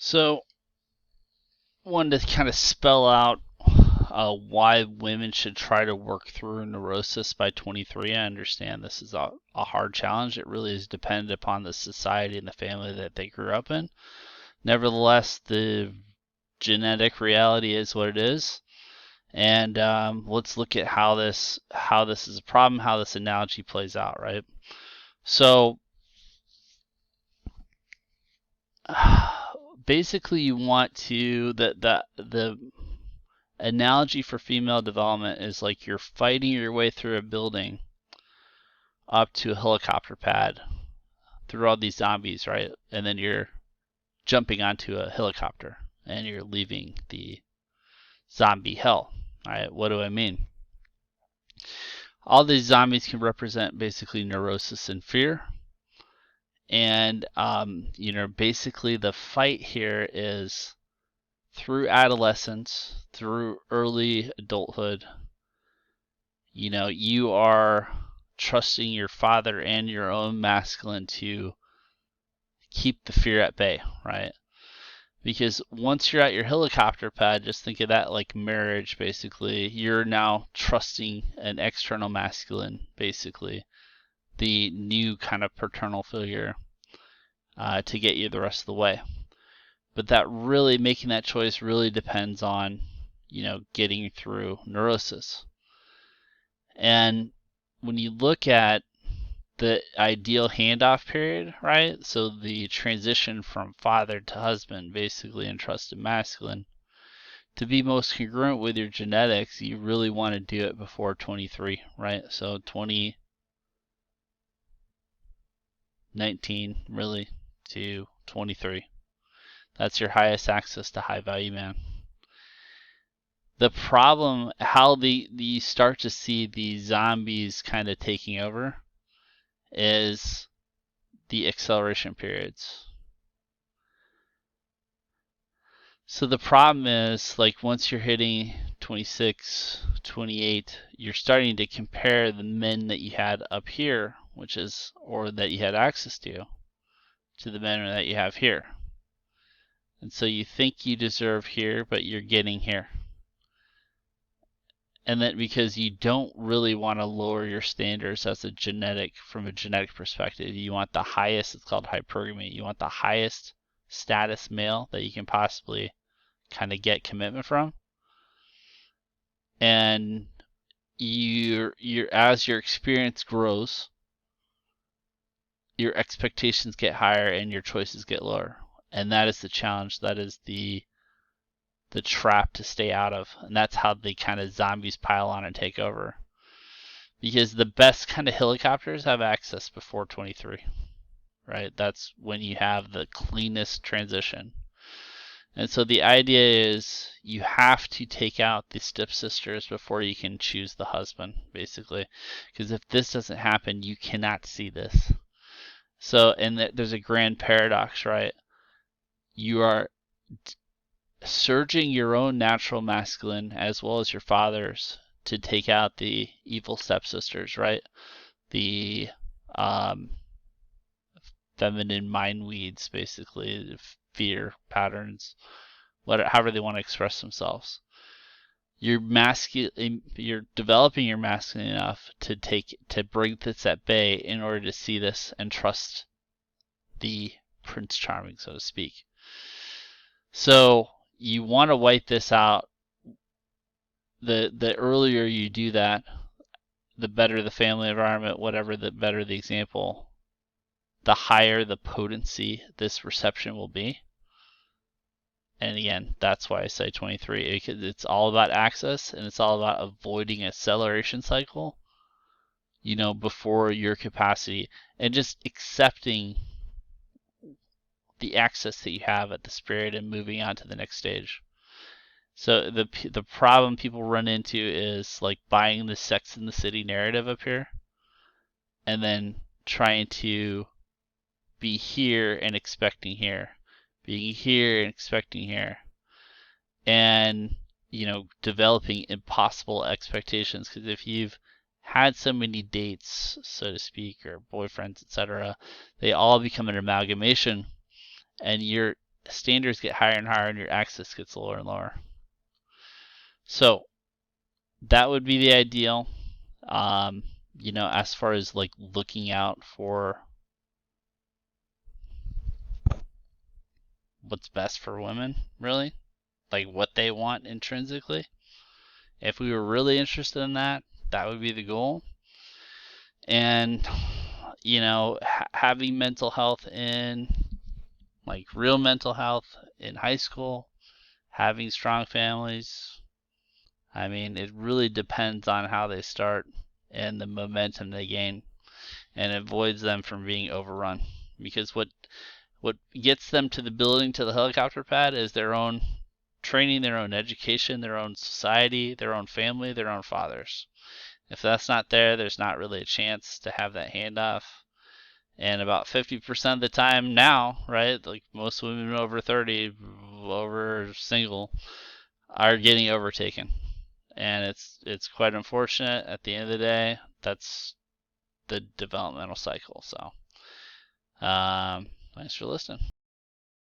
So, wanted to kind of spell out why women should try to work through neurosis by 23. I understand this is a hard challenge. It really is dependent upon the society and the family that they grew up in. Nevertheless, the genetic reality is what it is. And let's look at how this is a problem, how this analogy plays out, right? So basically, you want to the analogy for female development is like you're fighting your way through a building up to a helicopter pad through all these zombies, right? And then you're jumping onto a helicopter and you're leaving the zombie hell. All right, what do I mean? All these zombies can represent basically neurosis and fear. And, basically the fight here is through adolescence, through early adulthood. You are trusting your father and your own masculine to keep the fear at bay, right? Because once you're at your helicopter pad, just think of that like marriage, basically. You're now trusting an external masculine, basically, the new kind of paternal figure to get you the rest of the way. But that really, making that choice really depends on, getting through neurosis. And when you look at the ideal handoff period, right? So the transition from father to husband, basically entrusted masculine, to be most congruent with your genetics, you really want to do it before 23, right? So 2019 really to 23. That's your highest access to high value man. The problem, how you start to see the zombies kind of taking over, is the acceleration periods. So the problem is, like, once you're hitting 26, 28, you're starting to compare the men that you had up here, or that you had access to the men that you have here. And so you think you deserve here, but you're getting here. And that because you don't really want to lower your standards from a genetic perspective. You want the highest, it's called hypergamy. You want the highest status male that you can possibly kind of get commitment from. And as your experience grows, your expectations get higher and your choices get lower. And that is the challenge. That is the trap to stay out of. And that's how the kind of zombies pile on and take over. Because the best kind of helicopters have access before 23, right? That's when you have the cleanest transition. And so the idea is you have to take out the stepsisters before you can choose the husband, basically. Because if this doesn't happen, you cannot see this. So, and there's a grand paradox, right? You are surging your own natural masculine as well as your father's to take out the evil stepsisters, right? The feminine mind weeds, basically, fear patterns, however they want to express themselves. You're developing your masculine enough to bring this at bay in order to see this and trust the Prince Charming, so to speak. So you want to wipe this out. The earlier you do that, the better the family environment, whatever, the better the example, the higher the potency this reception will be. And again, that's why I say 23, because it's all about access and it's all about avoiding an acceleration cycle, before your capacity, and just accepting the access that you have at the spirit and moving on to the next stage. So the problem people run into is like buying the Sex and the City narrative up here and then trying to be here and expecting here, being here and expecting here, and developing impossible expectations. Because if you've had so many dates, so to speak, or boyfriends, etc., they all become an amalgamation, and you're standards get higher and higher and your access gets lower and lower. So that would be the ideal. As far as like looking out for what's best for women, really, like what they want intrinsically. If we were really interested in that, that would be the goal. And having mental health in like real mental health in high school, having strong families. I mean, it really depends on how they start and the momentum they gain, and avoids them from being overrun. Because what gets them to the building, to the helicopter pad, is their own training, their own education, their own society, their own family, their own fathers. If that's not there, there's not really a chance to have that handoff. And about 50% of the time now, right, like most women over 30, over single, are getting overtaken. And it's quite unfortunate. At the end of the day, that's the developmental cycle. So, thanks for listening.